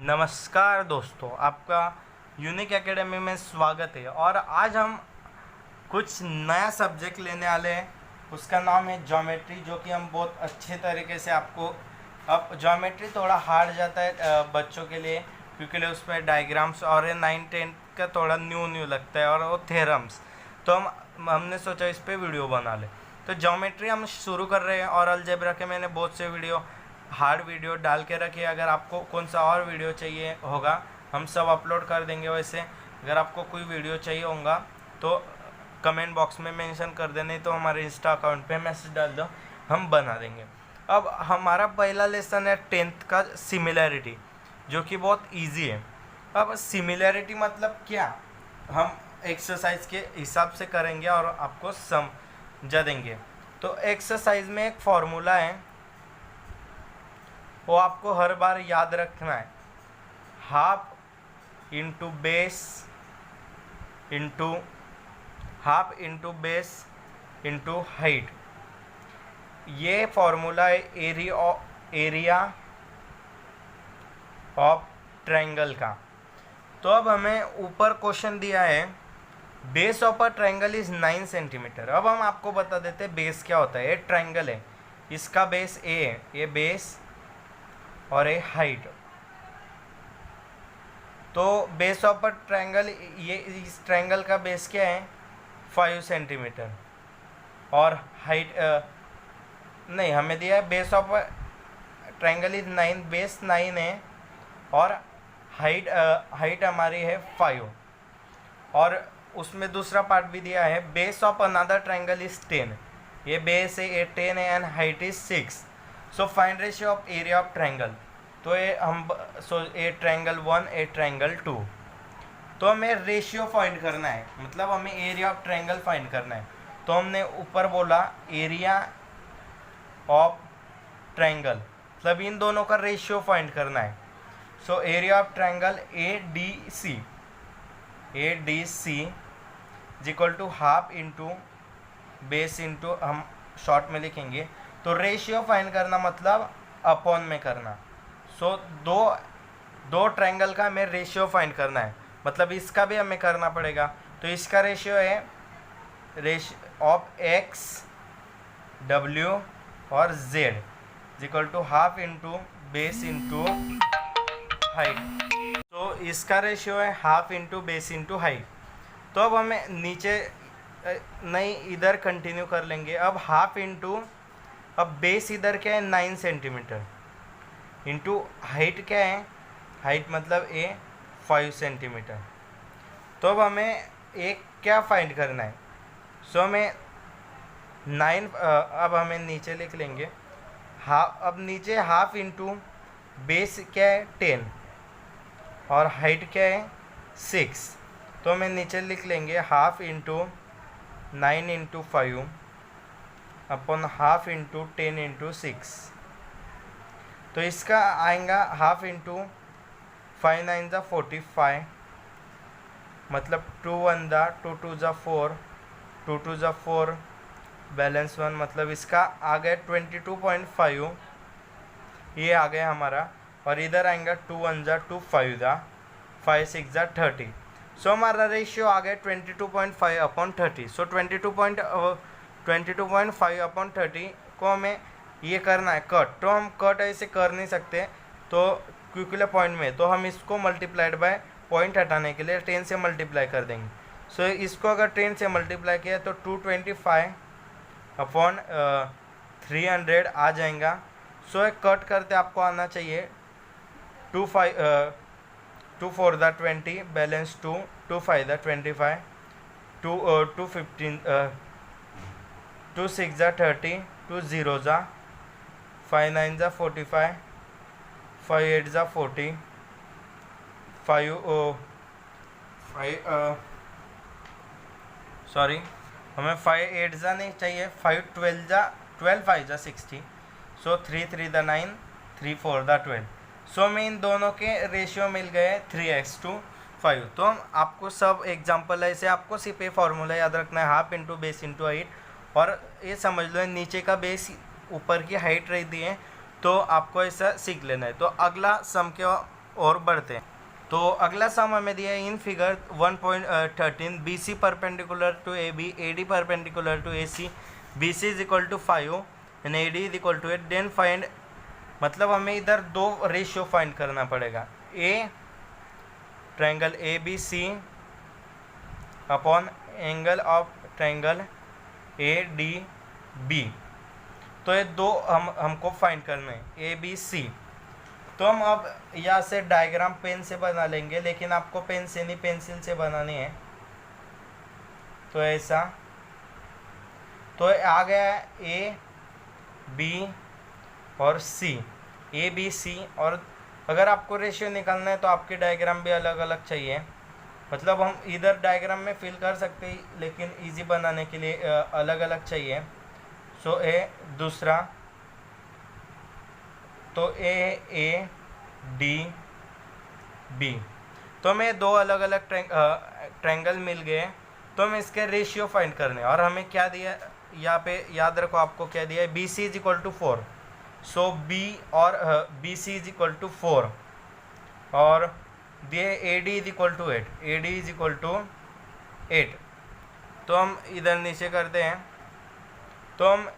नमस्कार दोस्तों, आपका यूनिक एकेडमी में स्वागत है। और आज हम कुछ नया सब्जेक्ट लेने वाले हैं। उसका नाम है ज्योमेट्री, जो कि हम बहुत अच्छे तरीके से आपको, अब ज्योमेट्री थोड़ा हार्ड जाता है बच्चों के लिए, क्योंकि उस पर डायग्राम्स और 9-10 का थोड़ा न्यू लगता है और वो थ्योरम्स। तो हमने सोचा इस पर वीडियो बना ले। तो ज्योमेट्री हम शुरू कर रहे हैं और अलजेब्रा के मैंने बहुत से हार्ड वीडियो डाल के रखिए। अगर आपको कौन सा और वीडियो चाहिए होगा हम सब अपलोड कर देंगे। वैसे अगर आपको कोई वीडियो चाहिए होगा तो कमेंट बॉक्स में मेंशन कर दें, नहीं तो हमारे इंस्टा अकाउंट पे मैसेज डाल दो, हम बना देंगे। अब हमारा पहला लेसन है 10th का सिमिलैरिटी, जो कि बहुत इजी है। अब सिमिलैरिटी मतलब क्या, हम एक्सरसाइज के हिसाब से करेंगे और आपको समझा देंगे। तो एक्सरसाइज में एक फॉर्मूला है, वो आपको हर बार याद रखना है। Half into base into height. ये फॉर्मूला है एरिया ऑफ ट्रायंगल का। तो अब हमें ऊपर क्वेश्चन दिया है, base of a triangle is 9 centimetre. अब हम आपको बता देते हैं बेस क्या होता है। ये ट्रायंगल है, इसका बेस ए है, ये बेस और ए हाइट। तो बेस ऑफ अ ट्रायंगल, ये इस ट्रायंगल का बेस क्या है 5 सेंटीमीटर और हाइट नहीं, हमें दिया है base of triangle is 9, base 9 है और हाइट हमारी है 5। और उसमें दूसरा पार्ट भी दिया है, base of another triangle is 10। ये बेस है, ये 10 है and height is 6। So find ratio of area of triangle. तो ये ए ट्रायंगल 1, ए ट्रायंगल 2। तो हमें रेशियो फाइंड करना है, मतलब हमें एरिया ऑफ ट्रायंगल फाइंड करना है। तो हमने ऊपर बोला एरिया ऑफ ट्रायंगल, मतलब इन दोनों का रेशियो फाइंड करना है। So area of triangle A D C is equal to half into base into, हम शॉर्ट में लिखेंगे। तो रेशियो फाइंड करना मतलब अपॉन में करना। सो दो ट्रायंगल का हमें रेशियो फाइंड करना है, मतलब इसका भी हमें करना पड़ेगा। तो इसका रेशियो है रेशियो ऑफ एक्स डब्ल्यू और Z is equal to half into base into height. तो इसका रेशियो है half into base into height. तो अब हमें नीचे नहीं, इधर कंटिन्यू कर लेंगे। अब हाफ इंटू, अब बेस इधर क्या है 9 सेंटीमीटर इंटू हाइट क्या है, हाइट मतलब ए 5 सेंटीमीटर। तो अब हमें एक क्या फाइंड करना है। सो हमें 9, अब हमें नीचे लिख लेंगे अब नीचे हाफ इंटू बेस क्या है 10 और हाइट क्या है 6। तो हमें नीचे लिख लेंगे half into 9 into 5 upon half into 10 into 6। तो इसका आएगा हाफ इंटू 5 9 ज़ा 45, मतलब 2 1 ज़ा 2 2 ज़ा 4, 2 2 ज़ा 4 बैलेंस 1, मतलब इसका आ गया 22.5। ये आ गया हमारा। और इधर आएगा 2 1 ज़ा 2 5 ज़ा 5 6 ज़ा 30। सो हमारा रेशियो आ गया 22.5 अपॉन 30। सो 22.5 अपॉन 30 को हमें ये करना है कट। तो हम कट ऐसे कर नहीं सकते, तो क्योंकि पॉइंट में, तो हम इसको मल्टीप्लाइड बाय पॉइंट हटाने के लिए 10 से मल्टीप्लाई कर देंगे। सो इसको अगर 10 से मल्टीप्लाई किया तो 225 अपॉन 300 आ जाएगा। सो एक कट करते आपको आना चाहिए 2 4 ज़ा 20 बैलेंस 2, 2 5 ज़ा 25, 2 15 2 6 ज़ा 30, 2 0 ज़ा 5 9 ज़ा 45, 5 8 ज़ा 40, हमें 5 8 ज़ा नहीं चाहिए, 5 12 5 ज़ा 60। सो 3 3 ज़ा 9, 3 4 ज़ा 12। सो हमें इन दोनों के रेशियो मिल गए 3:5। तो हम आपको सब एग्जांपल है, इसे आपको सिर्फ ये फार्मूला याद रखना है, half into base into height. और ये समझ लो नीचे का बेस ऊपर की हाइट रहती है, तो आपको ऐसा सीख लेना है। तो अगला सम के और बढ़ते हैं। तो अगला सम हमें दिया है in figure 1.13 B C perpendicular to A B, A D perpendicular to A C, B C is equal to 5 and A D is equal to 8। Then find, मतलब हमें इधर दो रेशियो फाइंड करना पड़ेगा, A triangle A B C upon angle of triangle A D B. तो ये दो हमको फाइंड करने हैं, ए बी सी। तो हम अब यहाँ से डायग्राम पेन से बना लेंगे, लेकिन आपको पेन से नहीं पेंसिल से बनानी है। तो ऐसा, तो आ गया ए बी और सी, ए बी सी। और अगर आपको रेशियो निकालना है तो आपके डायग्राम भी अलग अलग चाहिए, मतलब हम इधर डायग्राम में फिल कर सकते हैं, लेकिन इजी बनाने के लिए अलग अलग चाहिए। सो ए दूसरा, तो ए डी बी, तो हमें दो अलग अलग ट्रायंगल मिल गए। तो हमें इसके रेशियो फाइंड करने, और हमें क्या दिया यहाँ पे, याद रखो आपको क्या दिया है, B C is equal to 4। So B और B C is equal to 4 और दिए A D is equal to 8, A D is equal to 8। तो हम इधर नीचे करते हैं, तो हम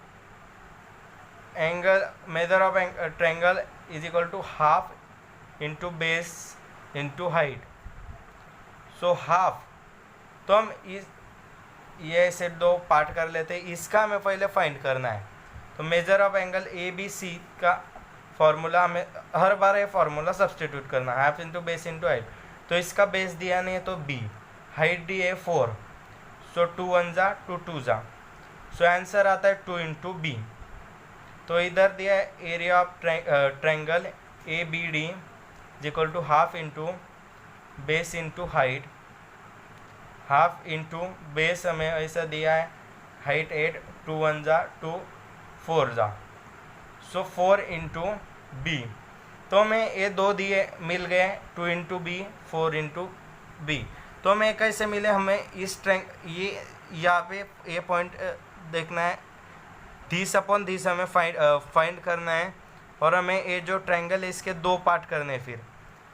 angle measure of triangle is equal to half into base into height. So half, तो हम ये ऐसे दो पार्ट कर लेते हैं, इसका हमें पहले फाइंड करना है। तो measure of angle A B C का फॉर्मूला हमें हर बार ये फार्मूला सब्सटीट्यूट करना है, half into base into height. तो इसका बेस दिया नहीं है तो बी, हाइट दी है 4, सो 2 1 जा 2 2 जा, सो आंसर आता है 2 इंटू बी। तो इधर दिया है area of triangle A B D equal to half into base into height, half into base हमें ऐसा दिया है हाइट 8, 2 1 जा 2 4 जा, सो 4 इंटू बी। तो हमें ये दो दिए मिल गए, 2 इंटू बी 4 इंटू बी। तो हमें कैसे मिले, हमें इस ये यहाँ पे ये पॉइंट देखना है, दिस अपॉन दिस हमें फाइंड करना है। और हमें ये जो ट्रायंगल है इसके दो पार्ट करने हैं, फिर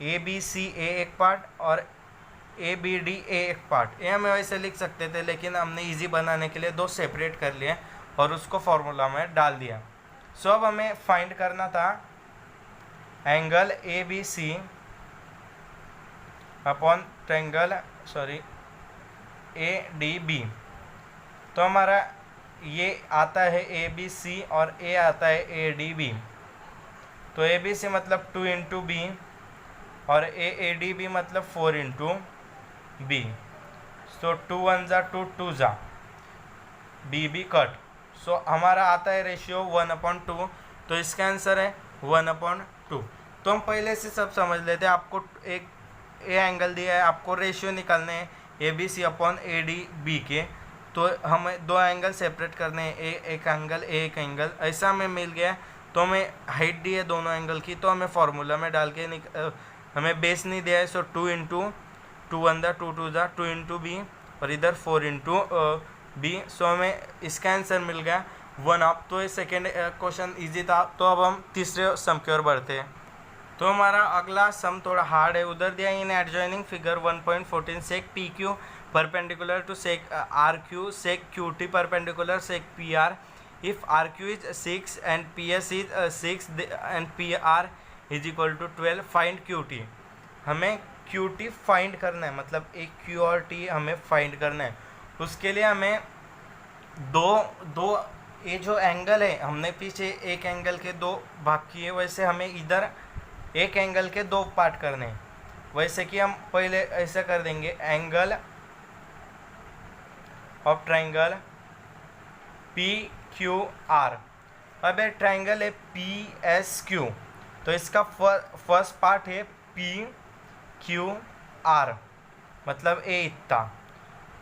ए बी सी ए एक पार्ट और ए बी डी ए एक पार्ट। ये हमें वैसे लिख सकते थे, लेकिन हमने इजी बनाने के लिए दो सेपरेट कर लिए और उसको फॉर्मूला में डाल दिया। सो अब हमें फाइंड करना था angle A B C upon triangle A D B. तो हमारा ये आता है ए बी सी और ए आता है ए डी बी। तो ए बी सी मतलब 2 इंटू बी और ए डी बी मतलब 4 इंटू बी। सो 2 1 जा 2 2 जा, बी बी कट। सो हमारा आता है रेशियो 1/2। तो इसका आंसर है 1/2। तो हम पहले से सब समझ लेते हैं, आपको एक ए एंगल दिया है, आपको रेशियो निकालने हैं A B C upon A D B के। तो हमें दो एंगल सेपरेट करने हैं, एक एंगल एक एंगल, ऐसा हमें मिल गया। तो हमें हाइट दी है दोनों एंगल की, तो हमें फार्मूला में डाल के हमें बेस नहीं दिया है। सो 2 इंटू 2 1 जा 2 2 जा 2 इंटू बी और इधर 4 इंटू बी। सो हमें इसका आंसर मिल गया 1/2। तो ये सेकेंड क्वेश्चन ईजी था। तो अब हम तीसरे सम की ओर बढ़ते हैं। तो हमारा अगला सम थोड़ा हार्ड है। उधर दिया in adjoining figure 1.14 seg P Q perpendicular to seg R Q, seg Q T perpendicular seg P R. If R Q is 6 and P S is 6 and P R is equal to 12, find Q T. हमें Q T find करना है, मतलब एक Q और T हमें find करना है। उसके लिए हमें दो ये जो एंगल है, हमने पीछे एक एंगल के दो भाग किए, वैसे हमें इधर एक एंगल के दो पार्ट करने हैं। वैसे कि हम पहले ऐसा कर देंगे, angle of triangle P Q R. अब ये ट्रायंगल है पी एस क्यू, तो इसका फर्स्ट पार्ट है पी क्यू आर, मतलब ए इतना।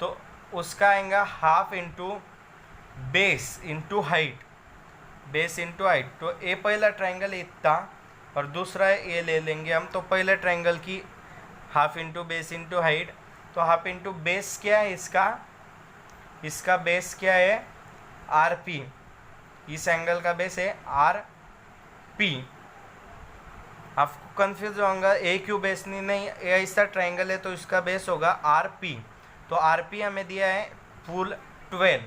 तो उसका आएगा half into base into height, base into height. तो ए पहला ट्रायंगल इतना और दूसरा ये ले लेंगे हम। तो पहले ट्रायंगल की half into base into height. तो हाफ इंटू बेस क्या है इसका बेस क्या है आर पी, इस एंगल का बेस है आर पी। कंफ्यूज होगा, ए क्यू बेस नहीं, ऐसा ट्रायंगल है तो इसका बेस होगा आर पी। तो आर पी हमें दिया है फुल 12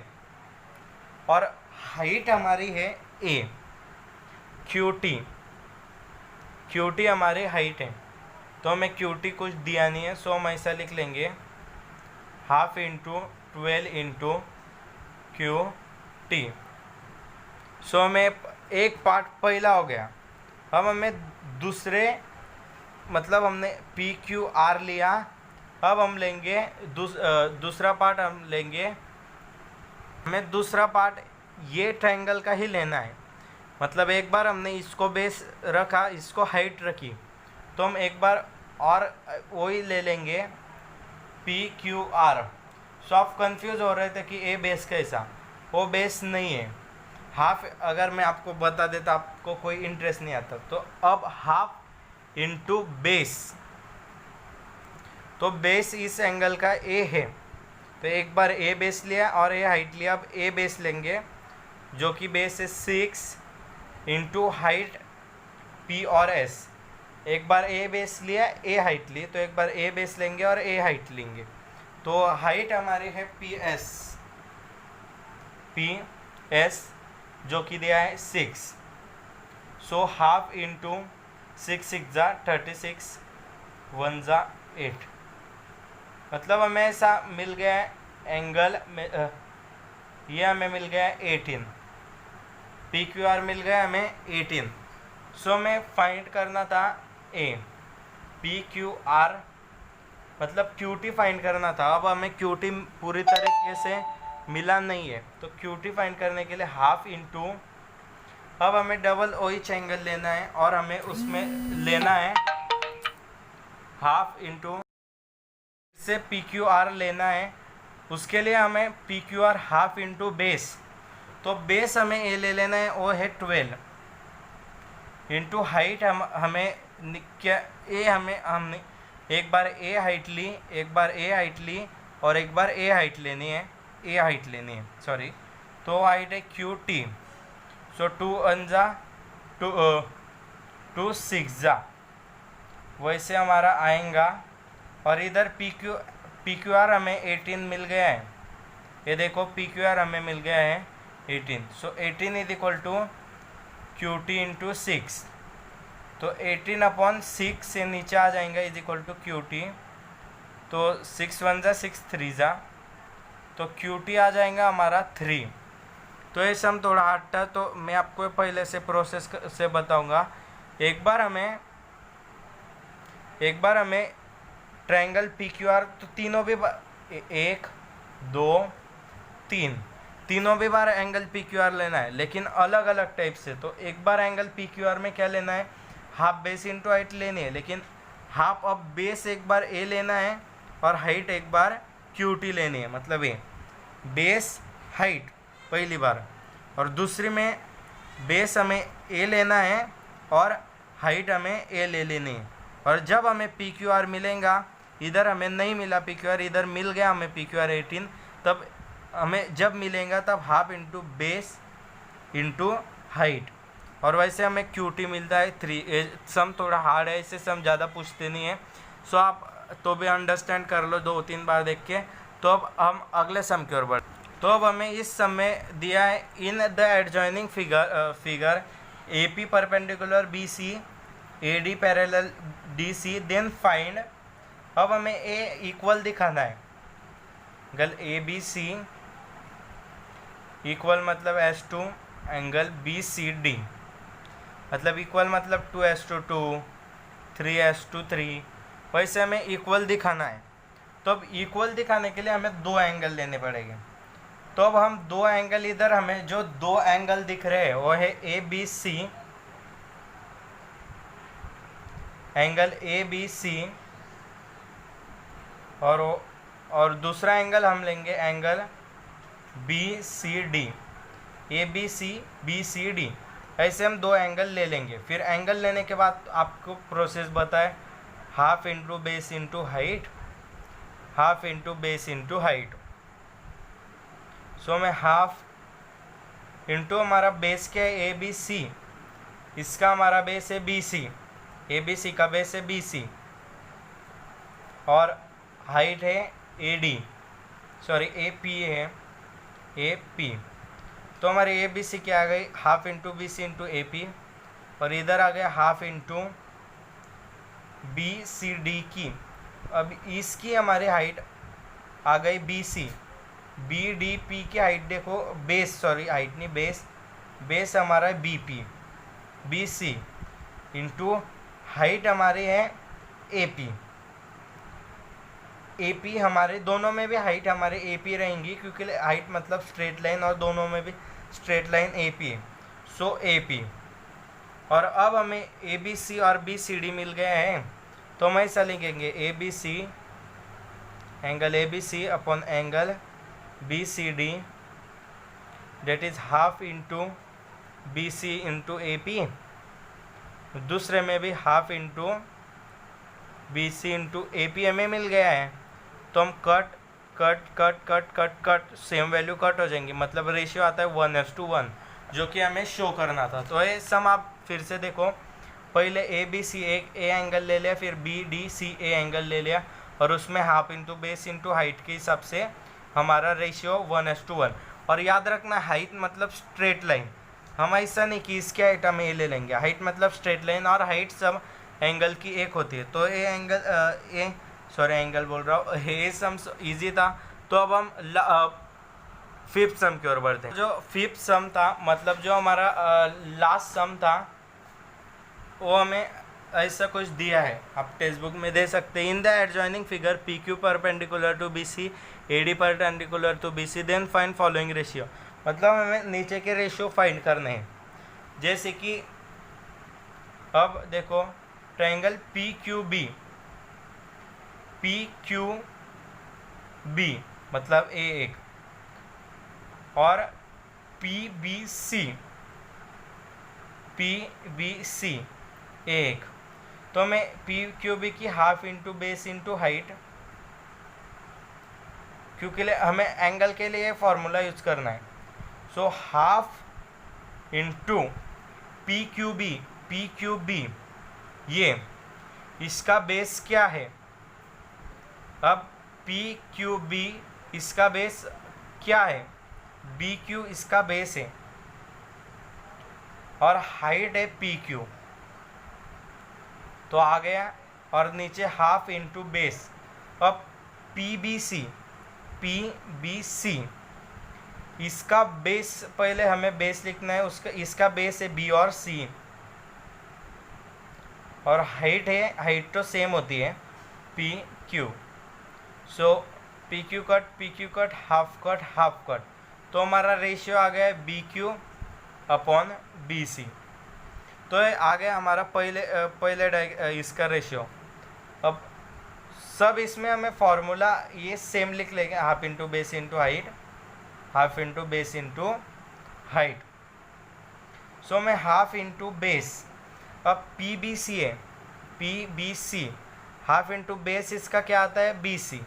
और हाइट हमारी है ए। क्यू टी हमारी हाइट है, तो हमें क्यू टी कुछ दिया नहीं है, सो हम ऐसा लिख लेंगे 1/2 इंटू 12 इंटू क्यू टी। सो हमें एक पार्ट पहला हो गया। अब हमें दूसरे मतलब हमने पी क्यू आर लिया, अब हम लेंगे दूसरा पार्ट हम लेंगे। हमें दूसरा पार्ट ये ट्रायंगल का ही लेना है, मतलब एक बार हमने इसको बेस रखा, इसको हाइट रखी, तो हम एक बार और वही ले लेंगे पी क्यू आर। सो आप कंफ्यूज हो रहे थे कि ए बेस कैसा, वो बेस नहीं है। हाफ अगर मैं आपको बता देता आपको कोई इंटरेस्ट नहीं आता। तो अब हाफ इंटू बेस, तो बेस इस एंगल का ए है, तो एक बार ए बेस लिया और ए हाइट लिया। अब ए बेस लेंगे जो कि बेस है 6 इंटू हाइट पी और एस। एक बार ए बेस लिया, ए हाइट ली, तो एक बार ए बेस लेंगे और ए हाइट लेंगे। तो हाइट हमारी है पी एस जो कि दिया है 6। सो हाफ इंटू 6 6 जा 36 1 जा 8, मतलब हमें ऐसा मिल गया है एंगल में ये हमें मिल गया है 18। पी क्यू आर मिल गया हमें 18। सो हमें फाइंड करना था ए, पी क्यू आर मतलब क्यू टी फाइंड करना था। अब हमें क्यू टी पूरी तरीके से मिला नहीं है, तो क्यू टी फाइंड करने के लिए हाफ इंटू, अब हमें डबल OH एंगल लेना है और हमें उसमें लेना है हाफ इंटू से पी क्यू आर लेना है। उसके लिए हमें P Q R half into base, तो बेस हमें ए ले लेना है, वो है 12 इंटू हाइट हमें क्या ए हमने एक बार ए हाइट ली, एक बार ए हाइट ली और एक बार ए हाइट लेनी है, सॉरी। तो हाइट है क्यू टी। सो 2 1 जा 2 6 जा, वैसे हमारा आएगा। और इधर पी क्यू आर हमें 18 मिल गया है, ये देखो पी क्यू आर हमें मिल गया है 18। So 18 is equal to Q T into 6, तो 18/6 से नीचे आ जाएगा is equal to Q T. तो 6 1 जा 6 3 जा, तो क्यू टी आ जाएगा हमारा 3। तो ये सम थोड़ा हार्ड था, तो मैं आपको पहले से प्रोसेस से बताऊंगा। एक बार हमें ट्रायंगल पी क्यू आर, तो तीनों भी 1 2 3 तीनों भी बार एंगल पी क्यू आर लेना है, लेकिन अलग अलग टाइप से। तो एक बार एंगल पी क्यू आर में क्या लेना है, हाफ बेस इंटू हाइट लेनी है, लेकिन हाफ ऑफ बेस एक बार ए लेना है और हाइट एक बार क्यू टी लेनी है, मतलब ए बेस हाइट पहली बार, और दूसरी में बेस हमें ए लेना है और हाइट हमें ए ले लेनी है। और जब हमें पी क्यू आर मिलेगा, इधर हमें नहीं मिला पी क्यू आर, इधर मिल गया हमें पी क्यू आर 18, तब हमें जब मिलेगा तब half into base into height, और वैसे हमें क्यू टी मिलता है 3। सम थोड़ा हार्ड है, इससे सम ज़्यादा पूछते नहीं है, सो आप तो भी अंडरस्टैंड कर लो 2-3 बार देख के। तो अब हम अगले सम की ओर बढ़। तो अब हमें इस सम में दिया है in the adjoining figure A P perpendicular B C A D parallel D C then find. अब हमें ए इक्वल दिखाना है, angle A B C equal मतलब S2 angle B C D, मतलब इक्वल मतलब 2S2 3S2 3, वैसे हमें equal दिखाना है। तो अब इक्वल दिखाने के लिए हमें 2 एंगल लेने पड़ेंगे। तो अब हम 2 एंगल, इधर हमें जो 2 एंगल दिख रहे हैं वो है A B C, angle A B C, और दूसरा एंगल हम लेंगे angle B C D, A B C B C D, ऐसे हम 2 एंगल ले लेंगे। फिर एंगल लेने के बाद आपको प्रोसेस बताए, half into base into height, half into base into height. So मैं हाफ इंटू हमारा बेस क्या है ए बी सी, इसका हमारा बेस है बी सी, ए बी सी का बेस है बी सी और हाइट है A D, sorry A P है, ए पी। तो हमारे ए बी सी क्या आ गई, half into B C into A P, और इधर आ गया half into B C D की। अब इसकी हमारी हाइट आ गई B C, B D P की हाइट देखो, बेस, सॉरी हाइट नहीं, बेस हमारा है B P, B C into height हमारी है ए पी। ए पी हमारे दोनों में भी हाइट हमारे ए पी रहेंगी, क्योंकि हाइट मतलब स्ट्रेट लाइन और दोनों में भी स्ट्रेट लाइन ए पी है, सो ए पी। और अब हमें ए बी सी और बी सी डी मिल गए हैं, तो हम ऐसा लिखेंगे A B C, angle A B C upon angle B C D, that is half into B C into A P. दूसरे में भी half into B C into A P हमें मिल गया है। तो हम cut cut cut cut cut cut same value cut हो जाएंगी, मतलब रेशियो आता है 1:1, जो कि हमें शो करना था। तो ये सम आप फिर से देखो, पहले ए बी सी एक ए एंगल ले लिया, फिर B D C A angle ले लिया, और उसमें half into base into height के हिसाब से हमारा रेशियो 1:1। और याद रखना हाइट मतलब स्ट्रेट लाइन, हम ऐसा नहीं कि इसके हाइट हम ए ले लेंगे, हाइट मतलब स्ट्रेट लाइन, और हाइट सब एंगल की एक होती है। तो ए एंगल एंगल बोल रहा हूँ, ये सम इजी था। तो अब हम फिफ्थ सम की ओर बढ़ते हैं। जो फिफ्थ सम था, मतलब जो हमारा लास्ट सम था, वो हमें ऐसा कुछ दिया है, आप टेक्स्ट बुक में दे सकते हैं। In the adjoining figure P Q perpendicular to B C, A D perpendicular to B C, then find following ratio. मतलब हमें नीचे के रेशियो फाइंड करने हैं। जैसे कि अब देखो, ट्रायंगल पी क्यू बी मतलब ए एक, और पी बी सी ए एक। तो हमें पी क्यू बी की half into base into height, क्योंकि हमें एंगल के लिए फॉर्मूला यूज करना है। So half into P Q B, ये इसका बेस क्या है। अब पी क्यू बी इसका बेस क्या है, बी क्यू इसका बेस है, और हाइट है पी क्यू, तो आ गया। और नीचे हाफ इंटू बेस। अब पी बी सी इसका बेस, पहले हमें बेस लिखना है, उसका इसका बेस है बी और सी, और हाइट है, हाइट तो सेम होती है P Q. So P Q cut half cut, तो हमारा रेशियो आ गया B Q upon B C. तो आ गया हमारा पहले इसका रेशियो। अब सब इसमें हमें फॉर्मूला ये सेम लिख लेंगे, half into base into height, half into base into height. So मैं हाफ इंटू बेस, अब पी बी सी है, P B C, half into base इसका क्या आता है बी सी,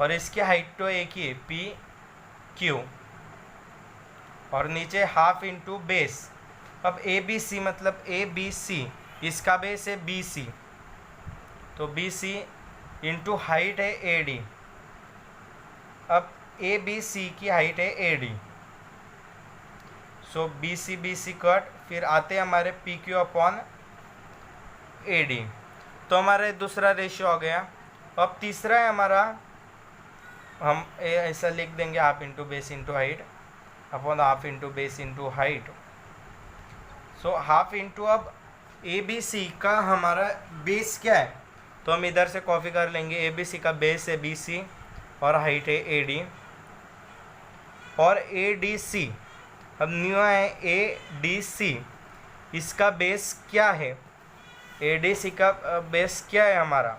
और इसकी हाइट तो एक ही है पी क्यू, और नीचे हाफ इंटू बेस। अब ए बी सी मतलब ए बी सी, इसका बेस है बी सी, तो बी सी इंटू हाइट है ए डी। अब ए बी सी की हाइट है A D, so B C cut, फिर आते हमारे P Q upon A D. तो हमारे दूसरा रेशियो आ गया। अब तीसरा है हमारा, हम ऐसा लिख देंगे half into base into height upon half into base into height. So half into, अब ए बी सी का हमारा बेस क्या है, तो हम इधर से कॉपी कर लेंगे। ए बी सी का बेस है बी सी और हाइट है ए डी, और ए डी सी, अब न्यू है ए डी सी, इसका बेस क्या है, ए डी सी का बेस क्या है हमारा,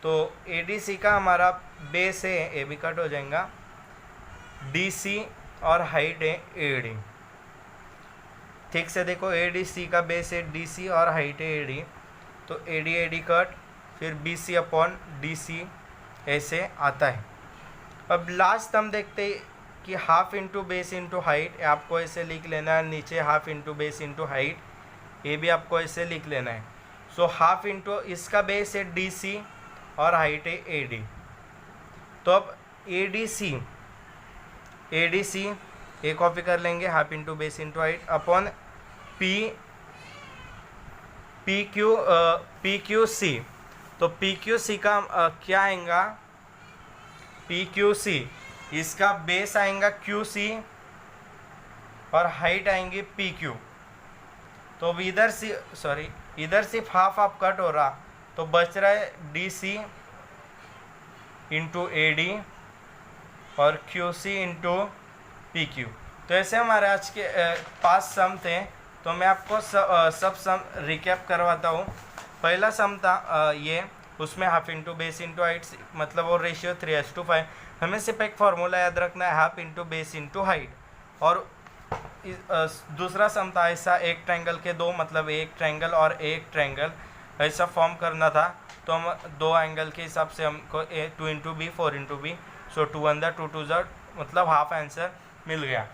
तो ए डी सी का हमारा बेस है, ए बी कट हो जाएगा, डी सी और हाइट है ए डी। ठीक से देखो, ए डी सी का बेस है डी सी और हाइट है ए डी, तो ए डी कट, फिर B C upon D C ऐसे आता है। अब लास्ट हम देखते कि half into base into height आपको ऐसे लिख लेना है, नीचे half into base into height ये भी आपको ऐसे लिख लेना है। सो हाफ इंटू इसका बेस है डी सी और हाइट है ए डी। तो अब ए डी सी ए कॉपी कर लेंगे, half into base into height upon P Q C. तो पी क्यू सी का क्या आएगा, पी क्यू सी इसका बेस आएगा क्यू सी और हाइट आएंगी पी क्यू। तो अब इधर सिर्फ हाफ हाफ कट हो रहा, तो बच रहा है D C into A D और Q C into P Q. तो ऐसे हमारे आज के 5 सम थे। तो मैं आपको सब सम रिकैप करवाता हूँ। पहला सम था ये, उसमें half into base into height, मतलब वो रेशियो 3:5। हमें सिर्फ एक फार्मूला याद रखना है, half into base into height. और दूसरा सम था ऐसा, एक ट्रायंगल के दो, मतलब एक ट्रायंगल और एक ट्रायंगल ऐसा फॉर्म करना था। तो हम 2 एंगल के हिसाब से हमको 2 इंटू बी 4 इंटू बी, सो 2 1 2 2 ज़, मतलब हाफ आंसर मिल गया।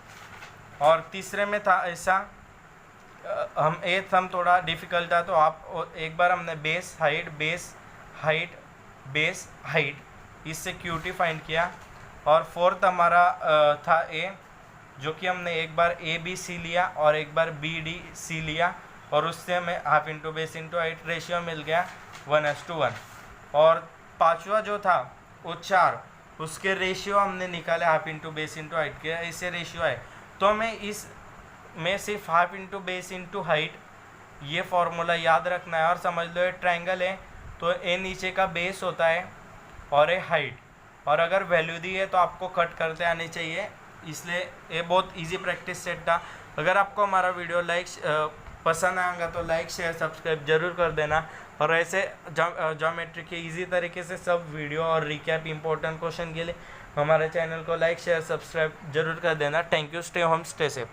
और तीसरे में था ऐसा, हम ए सम थोड़ा डिफ़िकल्ट था, तो आप एक बार हमने बेस हाइट इससे क्यूटी फाइंड किया। और फोर्थ हमारा था ए, जो कि हमने एक बार ए बी सी लिया और एक बार बी डी सी लिया, और उससे हमें half into base into height ratio मिल गया 1:1। और पांचवा जो था वो 4, उसके रेशियो हमने निकाले half into base into height के, ऐसे रेशियो है। तो हमें इस में सिर्फ half into base into height ये फार्मूला याद रखना है। और समझ लो ये ट्रायंगल है, तो ए नीचे का बेस होता है और ए हाइट, और अगर वैल्यू दी है तो आपको कट करते आने चाहिए, इसलिए ये बहुत इजी प्रैक्टिस सेट था। अगर आपको हमारा वीडियो पसंद आएगा तो लाइक शेयर सब्सक्राइब जरूर कर देना। और ऐसे ज्योमेट्री के इजी तरीके से सब वीडियो और रिकैप इंपॉर्टेंट क्वेश्चन के लिए हमारे चैनल को लाइक शेयर सब्सक्राइब जरूर कर देना। Thank you, stay home stay safe.